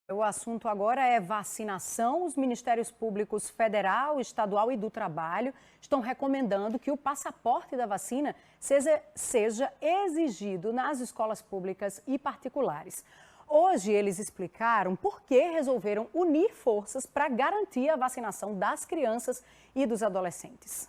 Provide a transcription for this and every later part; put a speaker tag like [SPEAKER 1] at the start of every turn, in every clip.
[SPEAKER 1] O assunto agora é vacinação. Os Ministérios Públicos Federal, Estadual e do Trabalho estão recomendando que o passaporte da vacina seja exigido nas escolas públicas e particulares. Hoje eles explicaram por que resolveram unir forças para garantir a vacinação das crianças e dos adolescentes.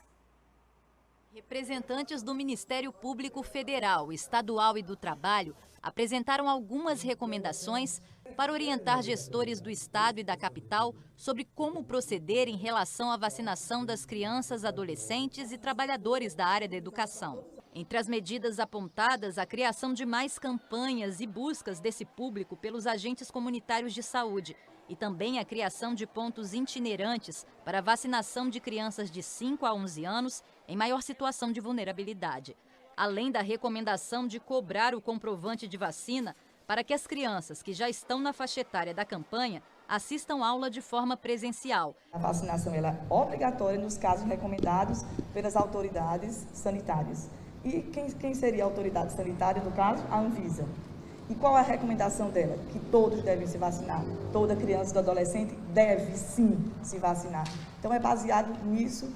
[SPEAKER 2] Representantes do Ministério Público Federal, Estadual e do Trabalho apresentaram algumas recomendações para orientar gestores do estado e da capital sobre como proceder em relação à vacinação das crianças, adolescentes e trabalhadores da área da educação. Entre as medidas apontadas, a criação de mais campanhas e buscas desse público pelos agentes comunitários de saúde e também a criação de pontos itinerantes para a vacinação de crianças de 5 a 11 anos em maior situação de vulnerabilidade. Além da recomendação de cobrar o comprovante de vacina para que as crianças que já estão na faixa etária da campanha assistam aula de forma presencial.
[SPEAKER 3] A vacinação ela é obrigatória nos casos recomendados pelas autoridades sanitárias. E quem seria a autoridade sanitária, no caso? A Anvisa. E qual é a recomendação dela? Que todos devem se vacinar. Toda criança e adolescente deve, sim, se vacinar. Então, é baseado nisso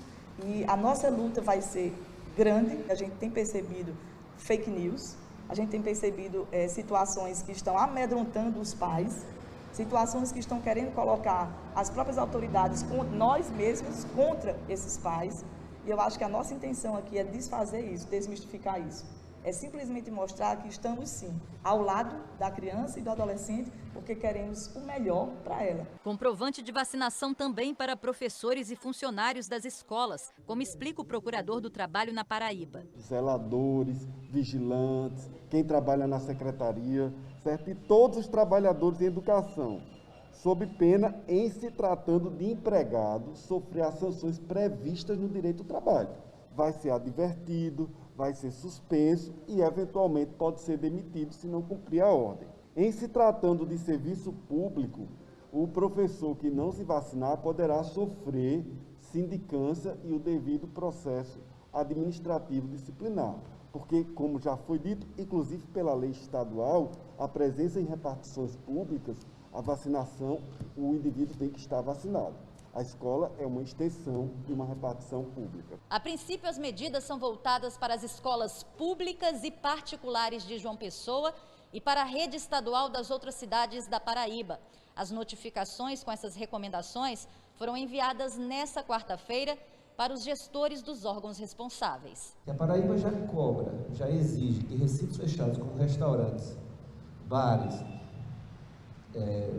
[SPEAKER 3] e a nossa luta vai ser grande. A gente tem percebido fake news, a gente tem percebido situações que estão amedrontando os pais, situações que estão querendo colocar as próprias autoridades, nós mesmos, contra esses pais. E eu acho que a nossa intenção aqui é desfazer isso, desmistificar isso. É simplesmente mostrar que estamos, sim, ao lado da criança e do adolescente, porque queremos o melhor para ela.
[SPEAKER 2] Comprovante de vacinação também para professores e funcionários das escolas, como explica o procurador do Trabalho na Paraíba.
[SPEAKER 4] Zeladores, vigilantes, quem trabalha na secretaria, certo? E todos os trabalhadores em educação, sob pena, em se tratando de empregados, sofrer as sanções previstas no direito do trabalho. Vai ser advertido, vai ser suspenso e, eventualmente, pode ser demitido se não cumprir a ordem. Em se tratando de serviço público, o professor que não se vacinar poderá sofrer sindicância e o devido processo administrativo disciplinar. Porque, como já foi dito, inclusive pela lei estadual, a presença em repartições públicas, a vacinação, o indivíduo tem que estar vacinado. A escola é uma extensão de uma repartição pública.
[SPEAKER 2] A princípio, as medidas são voltadas para as escolas públicas e particulares de João Pessoa e para a rede estadual das outras cidades da Paraíba. As notificações com essas recomendações foram enviadas nesta quarta-feira para os gestores dos órgãos responsáveis.
[SPEAKER 5] A Paraíba já cobra, já exige que recintos fechados como restaurantes, bares,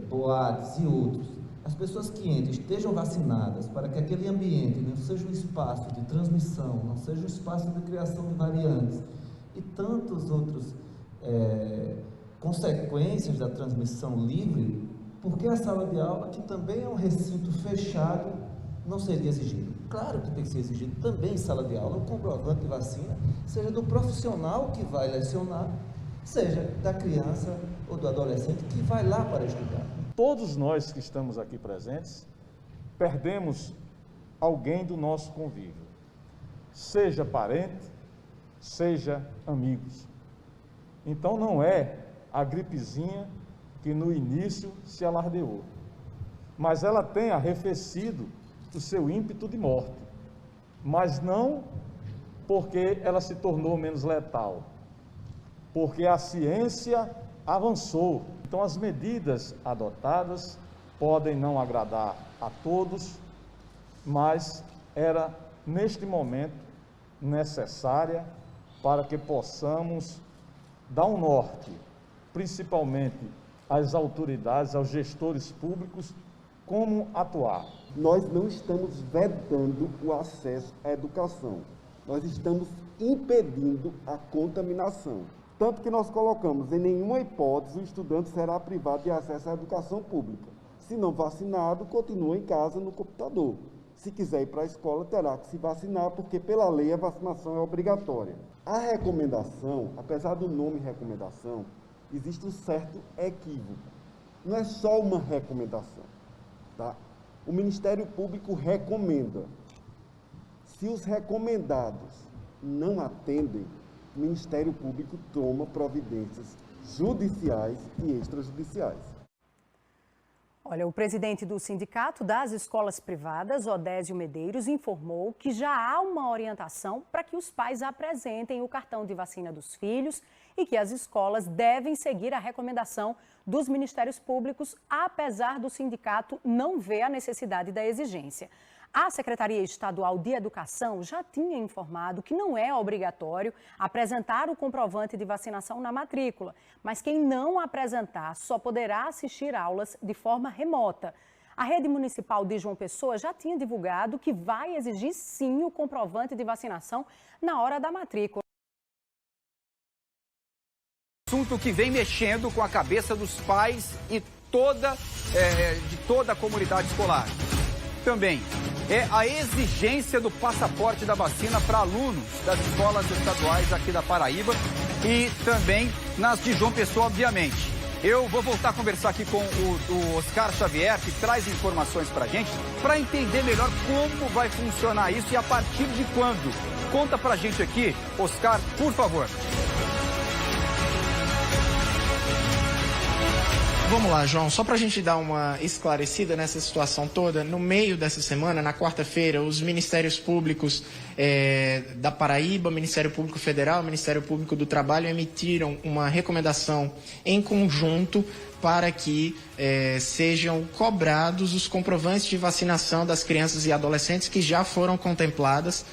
[SPEAKER 5] boates e outros, as pessoas que entram estejam vacinadas para que aquele ambiente não seja um espaço de transmissão, não seja um espaço de criação de variantes e tantas outras consequências da transmissão livre, porque a sala de aula, que também é um recinto fechado, não seria exigido. Claro que tem que ser exigido também em sala de aula o comprovante de vacina, seja do profissional que vai lecionar, seja da criança ou do adolescente que vai lá para estudar.
[SPEAKER 6] Todos nós que estamos aqui presentes perdemos alguém do nosso convívio, seja parente, seja amigos. Então não é a gripezinha que no início se alardeou, mas ela tem arrefecido o seu ímpeto de morte, mas não porque ela se tornou menos letal, porque a ciência avançou. Então, as medidas adotadas podem não agradar a todos, mas era, neste momento, necessária para que possamos dar um norte, principalmente às autoridades, aos gestores públicos, como atuar.
[SPEAKER 4] Nós não estamos vedando o acesso à educação, nós estamos impedindo a contaminação. Tanto que nós colocamos, em nenhuma hipótese, o estudante será privado de acesso à educação pública. Se não vacinado, continua em casa no computador. Se quiser ir para a escola, terá que se vacinar, porque pela lei a vacinação é obrigatória. A recomendação, apesar do nome recomendação, existe um certo equívoco. Não é só uma recomendação, tá? O Ministério Público recomenda. Se os recomendados não atendem, o Ministério Público toma providências judiciais e extrajudiciais.
[SPEAKER 1] Olha, o presidente do Sindicato das Escolas Privadas, Odésio Medeiros, informou que já há uma orientação para que os pais apresentem o cartão de vacina dos filhos e que as escolas devem seguir a recomendação dos ministérios públicos, apesar do sindicato não ver a necessidade da exigência. A Secretaria Estadual de Educação já tinha informado que não é obrigatório apresentar o comprovante de vacinação na matrícula, mas quem não apresentar só poderá assistir aulas de forma remota. A rede municipal de João Pessoa já tinha divulgado que vai exigir sim o comprovante de vacinação na hora da matrícula.
[SPEAKER 7] Assunto que vem mexendo com a cabeça dos pais e de toda a comunidade escolar. Também é a exigência do passaporte da vacina para alunos das escolas estaduais aqui da Paraíba e também nas de João Pessoa, obviamente. Eu vou voltar a conversar aqui com o Oscar Xavier, que traz informações para a gente, para entender melhor como vai funcionar isso e a partir de quando. Conta para a gente aqui, Oscar, por favor.
[SPEAKER 8] Vamos lá, João, só para a gente dar uma esclarecida nessa situação toda, no meio dessa semana, na quarta-feira, os Ministérios Públicos da Paraíba, Ministério Público Federal, Ministério Público do Trabalho emitiram uma recomendação em conjunto para que sejam cobrados os comprovantes de vacinação das crianças e adolescentes que já foram contempladas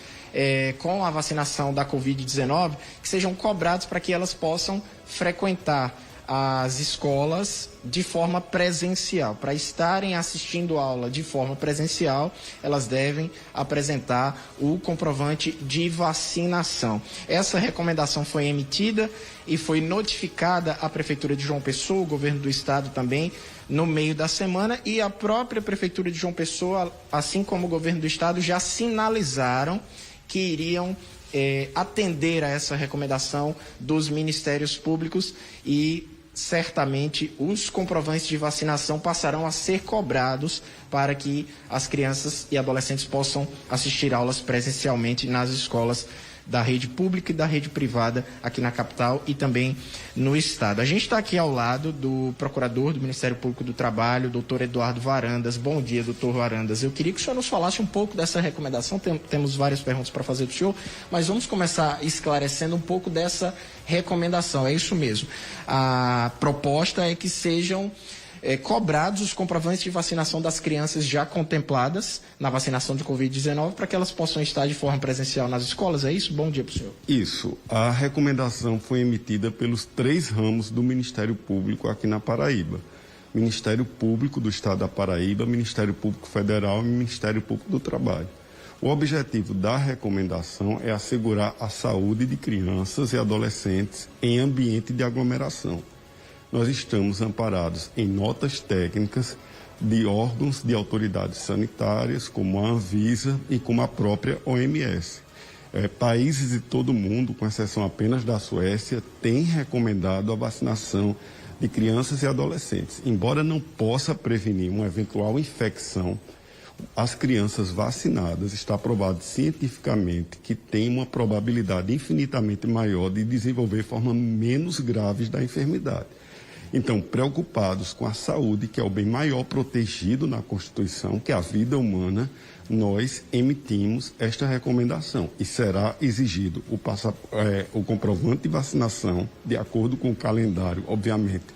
[SPEAKER 8] com a vacinação da Covid-19, que sejam cobrados para que elas possam frequentar as escolas de forma presencial. Para estarem assistindo aula de forma presencial, elas devem apresentar o comprovante de vacinação. Essa recomendação foi emitida e foi notificada à Prefeitura de João Pessoa, o governo do estado também, no meio da semana, e a própria Prefeitura de João Pessoa, assim como o governo do estado, já sinalizaram que iriam atender a essa recomendação dos ministérios públicos e certamente os comprovantes de vacinação passarão a ser cobrados para que as crianças e adolescentes possam assistir aulas presencialmente nas escolas da rede pública e da rede privada aqui na capital e também no estado. A gente está aqui ao lado do procurador do Ministério Público do Trabalho, doutor Eduardo Varandas. Bom dia, doutor Varandas. Eu queria que o senhor nos falasse um pouco dessa recomendação. Temos várias perguntas para fazer do senhor, mas vamos começar esclarecendo um pouco dessa recomendação. É isso mesmo. A proposta é que sejam cobrados os comprovantes de vacinação das crianças já contempladas na vacinação de Covid-19 para que elas possam estar de forma presencial nas escolas, é isso? Bom dia para o senhor.
[SPEAKER 4] Isso. A recomendação foi emitida pelos 3 ramos do Ministério Público aqui na Paraíba. Ministério Público do Estado da Paraíba, Ministério Público Federal e Ministério Público do Trabalho. O objetivo da recomendação é assegurar a saúde de crianças e adolescentes em ambiente de aglomeração. Nós estamos amparados em notas técnicas de órgãos de autoridades sanitárias, como a Anvisa e como a própria OMS. Países de todo o mundo, com exceção apenas da Suécia, têm recomendado a vacinação de crianças e adolescentes. Embora não possa prevenir uma eventual infecção, as crianças vacinadas, está provado cientificamente que tem uma probabilidade infinitamente maior de desenvolver formas menos graves da enfermidade. Então, preocupados com a saúde, que é o bem maior protegido na Constituição, que é a vida humana, nós emitimos esta recomendação e será exigido o comprovante de vacinação, de acordo com o calendário, obviamente,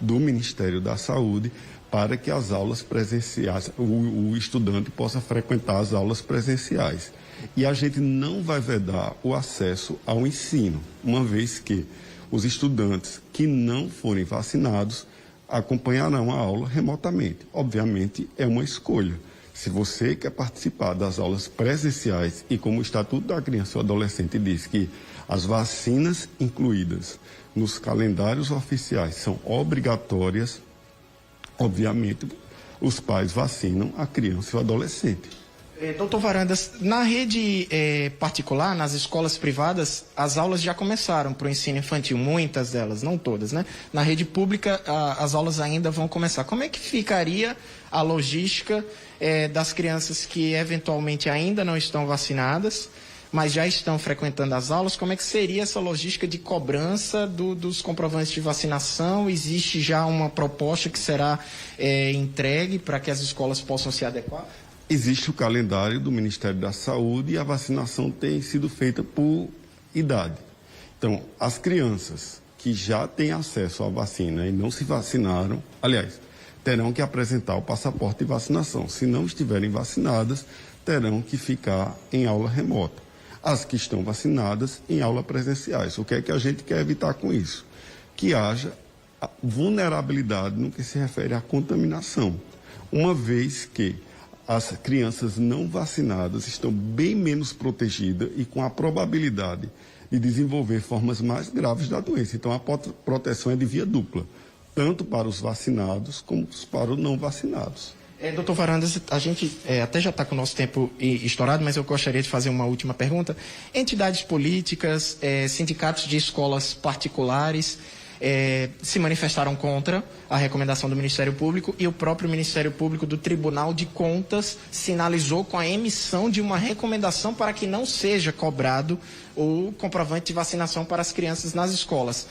[SPEAKER 4] do Ministério da Saúde, para que as aulas presenciais, o estudante possa frequentar as aulas presenciais. E a gente não vai vedar o acesso ao ensino, uma vez que os estudantes que não forem vacinados acompanharão a aula remotamente. Obviamente, é uma escolha. Se você quer participar das aulas presenciais e como o Estatuto da Criança e do Adolescente diz que as vacinas incluídas nos calendários oficiais são obrigatórias, obviamente, os pais vacinam a criança e o adolescente.
[SPEAKER 8] Doutor Varandas, na rede particular, nas escolas privadas, as aulas já começaram para o ensino infantil, muitas delas, não todas, né? Na rede pública, as aulas ainda vão começar. Como é que ficaria a logística das crianças que eventualmente ainda não estão vacinadas, mas já estão frequentando as aulas, como é que seria essa logística de cobrança dos comprovantes de vacinação? Existe já uma proposta que será entregue para que as escolas possam se adequar?
[SPEAKER 4] Existe o calendário do Ministério da Saúde e a vacinação tem sido feita por idade. Então, as crianças que já têm acesso à vacina e não se vacinaram, aliás, terão que apresentar o passaporte de vacinação. Se não estiverem vacinadas, terão que ficar em aula remota. As que estão vacinadas, em aula presenciais. O que é que a gente quer evitar com isso? Que haja vulnerabilidade no que se refere à contaminação. Uma vez que as crianças não vacinadas estão bem menos protegidas e com a probabilidade de desenvolver formas mais graves da doença. Então, a proteção é de via dupla, tanto para os vacinados como para os não vacinados.
[SPEAKER 8] Doutor Varandas, a gente até já está com o nosso tempo estourado, mas eu gostaria de fazer uma última pergunta. Entidades políticas, sindicatos de escolas particulares se manifestaram contra a recomendação do Ministério Público e o próprio Ministério Público do Tribunal de Contas sinalizou com a emissão de uma recomendação para que não seja cobrado o comprovante de vacinação para as crianças nas escolas.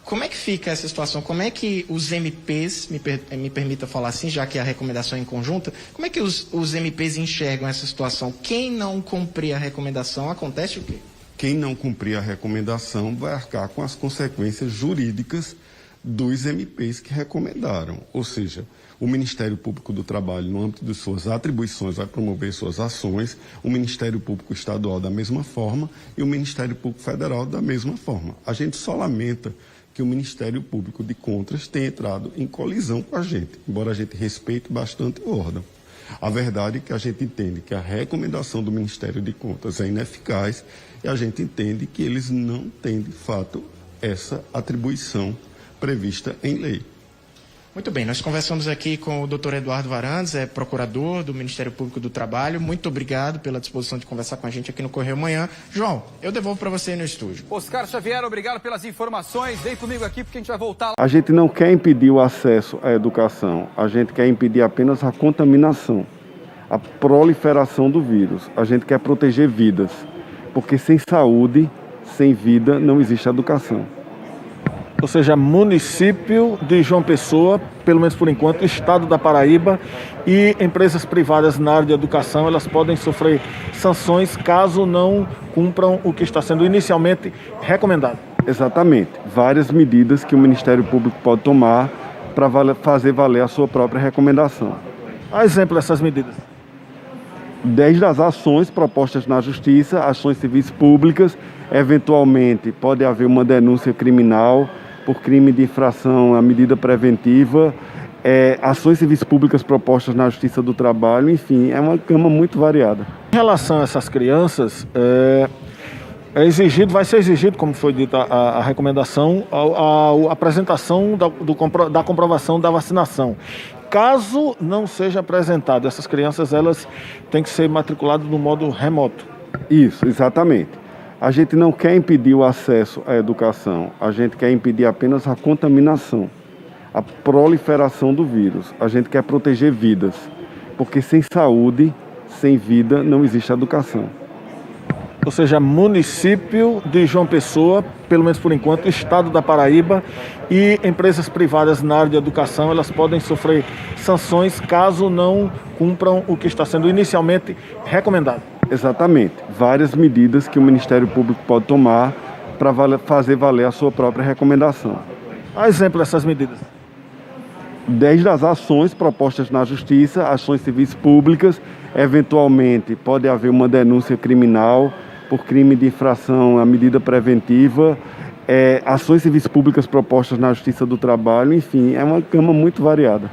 [SPEAKER 8] Como é que fica essa situação? Como é que os MPs, me permita falar assim, já que a recomendação é em conjunta, como é que os MPs enxergam essa situação? Quem não cumprir a recomendação, acontece o quê?
[SPEAKER 4] Quem não cumprir a recomendação vai arcar com as consequências jurídicas dos MPs que recomendaram. Ou seja, o Ministério Público do Trabalho, no âmbito de suas atribuições, vai promover suas ações, o Ministério Público Estadual da mesma forma e o Ministério Público Federal da mesma forma. A gente só lamenta que o Ministério Público de Contas tenha entrado em colisão com a gente, embora a gente respeite bastante o órgão. A verdade é que a gente entende que a recomendação do Ministério de Contas é ineficaz e a gente entende que eles não têm, de fato, essa atribuição prevista em lei.
[SPEAKER 8] Muito bem, nós conversamos aqui com o Dr. Eduardo Varandas, procurador do Ministério Público do Trabalho. Muito obrigado pela disposição de conversar com a gente aqui no Correio Manhã. João, eu devolvo para você aí no estúdio.
[SPEAKER 7] Oscar Xavier, obrigado pelas informações. Vem comigo aqui porque a gente vai voltar lá.
[SPEAKER 4] A gente não quer impedir o acesso à educação, a gente quer impedir apenas a contaminação, a proliferação do vírus. A gente quer proteger vidas, porque sem saúde, sem vida, não existe educação.
[SPEAKER 6] Ou seja, município de João Pessoa, pelo menos por enquanto, estado da Paraíba e empresas privadas na área de educação, elas podem sofrer sanções caso não cumpram o que está sendo inicialmente recomendado.
[SPEAKER 4] Exatamente. Várias medidas que o Ministério Público pode tomar para fazer valer a sua própria recomendação.
[SPEAKER 6] A exemplo dessas medidas.
[SPEAKER 4] Desde as ações propostas na Justiça, ações civis públicas, eventualmente pode haver uma denúncia criminal por crime de infração à medida preventiva, ações civis públicas propostas na Justiça do Trabalho, enfim, é uma gama muito variada.
[SPEAKER 6] Em relação a essas crianças, vai ser exigido, como foi dita a recomendação, a apresentação da comprovação da vacinação. Caso não seja apresentado, essas crianças elas têm que ser matriculadas no modo remoto.
[SPEAKER 4] Isso, exatamente. A gente não quer impedir o acesso à educação, a gente quer impedir apenas a contaminação, a proliferação do vírus. A gente quer proteger vidas, porque sem saúde, sem vida, não existe educação.
[SPEAKER 6] Ou seja, município de João Pessoa, pelo menos por enquanto, estado da Paraíba e empresas privadas na área de educação, elas podem sofrer sanções caso não cumpram o que está sendo inicialmente recomendado.
[SPEAKER 4] Exatamente. Várias medidas que o Ministério Público pode tomar para fazer valer a sua própria recomendação.
[SPEAKER 6] A exemplo dessas medidas.
[SPEAKER 4] Desde as ações propostas na Justiça, ações civis públicas, eventualmente pode haver uma denúncia criminal por crime de infração à medida preventiva, ações civis públicas propostas na Justiça do Trabalho, enfim, é uma gama muito variada.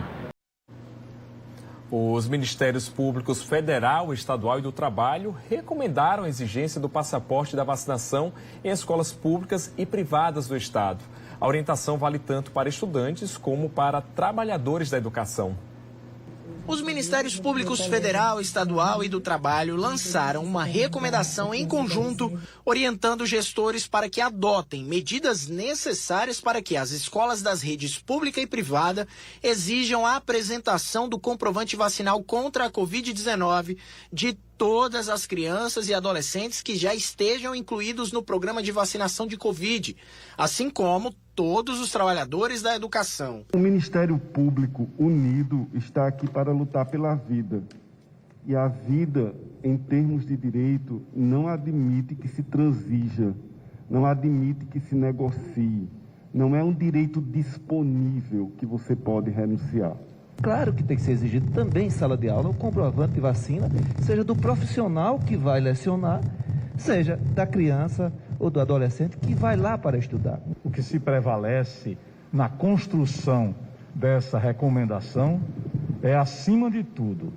[SPEAKER 9] Os Ministérios Públicos Federal, Estadual e do Trabalho recomendaram a exigência do passaporte da vacinação em escolas públicas e privadas do Estado. A orientação vale tanto para estudantes como para trabalhadores da educação.
[SPEAKER 8] Os Ministérios Públicos Federal, Estadual e do Trabalho lançaram uma recomendação em conjunto, orientando gestores para que adotem medidas necessárias para que as escolas das redes pública e privada exijam a apresentação do comprovante vacinal contra a Covid-19 de todas as crianças e adolescentes que já estejam incluídos no programa de vacinação de Covid, assim como todos os trabalhadores da educação.
[SPEAKER 4] O Ministério Público unido está aqui para lutar pela vida. E a vida, em termos de direito, não admite que se transija, não admite que se negocie. Não é um direito disponível que você pode renunciar.
[SPEAKER 5] Claro que tem que ser exigido também em sala de aula o comprovante de vacina, seja do profissional que vai lecionar, seja da criança ou do adolescente que vai lá para estudar.
[SPEAKER 6] O que se prevalece na construção dessa recomendação é, acima de tudo,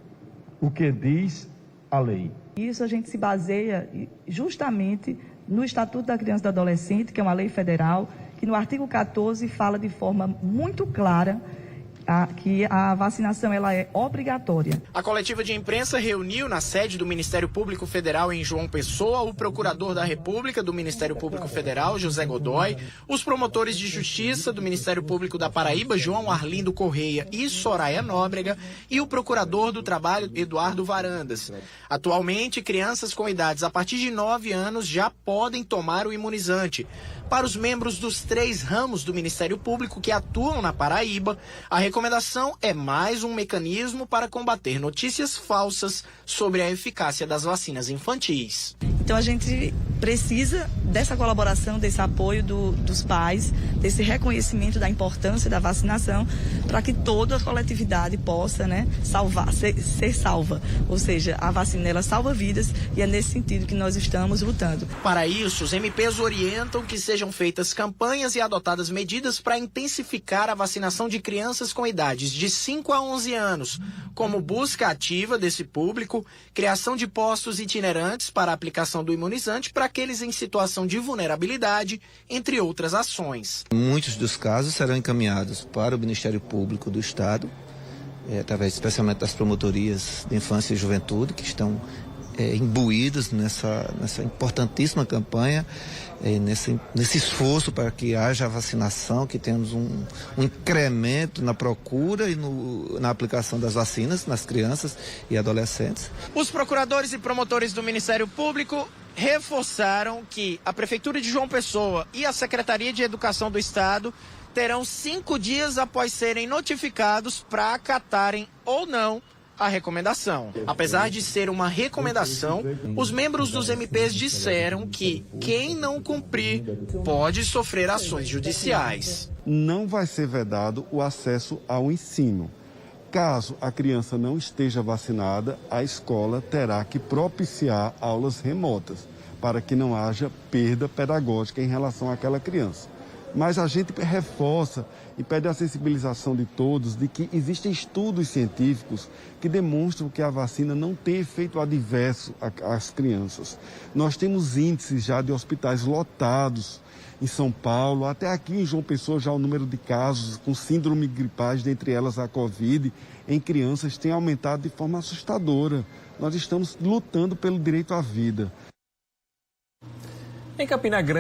[SPEAKER 6] o que diz a lei.
[SPEAKER 3] Isso a gente se baseia justamente no Estatuto da Criança e do Adolescente, que é uma lei federal, que no artigo 14 fala de forma muito clara que a vacinação ela é obrigatória.
[SPEAKER 8] A coletiva de imprensa reuniu na sede do Ministério Público Federal em João Pessoa o procurador da República do Ministério Público Federal, José Godoy, os promotores de justiça do Ministério Público da Paraíba, João Arlindo Correia e Soraya Nóbrega, e o procurador do Trabalho, Eduardo Varandas. Atualmente, crianças com idades a partir de 9 anos já podem tomar o imunizante. Para os membros dos 3 ramos do Ministério Público que atuam na Paraíba, a recomendação é mais um mecanismo para combater notícias falsas sobre a eficácia das vacinas infantis.
[SPEAKER 3] Então a gente precisa dessa colaboração, desse apoio dos pais, desse reconhecimento da importância da vacinação, para que toda a coletividade possa, ser salva. Ou seja, a vacina ela salva vidas e é nesse sentido que nós estamos lutando.
[SPEAKER 8] Para isso, os MPs orientam que sejam feitas campanhas e adotadas medidas para intensificar a vacinação de crianças com idades de 5 a 11 anos, como busca ativa desse público, criação de postos itinerantes para a aplicação do imunizante para aqueles em situação de vulnerabilidade, entre outras ações.
[SPEAKER 5] Muitos dos casos serão encaminhados para o Ministério Público do Estado, através especialmente das promotorias de infância e juventude, que estão imbuídos nessa importantíssima campanha, nesse esforço para que haja vacinação, que temos um incremento na procura e na aplicação das vacinas nas crianças e adolescentes.
[SPEAKER 8] Os procuradores e promotores do Ministério Público reforçaram que a Prefeitura de João Pessoa e a Secretaria de Educação do Estado terão 5 dias após serem notificados para acatarem ou não a recomendação. Apesar de ser uma recomendação, os membros dos MPs disseram que quem não cumprir pode sofrer ações judiciais.
[SPEAKER 4] Não vai ser vedado o acesso ao ensino. Caso a criança não esteja vacinada, a escola terá que propiciar aulas remotas, para que não haja perda pedagógica em relação àquela criança. Mas a gente reforça e pede a sensibilização de todos de que existem estudos científicos que demonstram que a vacina não tem efeito adverso às crianças. Nós temos índices já de hospitais lotados em São Paulo, até aqui em João Pessoa já o número de casos com síndrome gripais, dentre elas a Covid, em crianças tem aumentado de forma assustadora. Nós estamos lutando pelo direito à vida.
[SPEAKER 9] Em Campina Grande,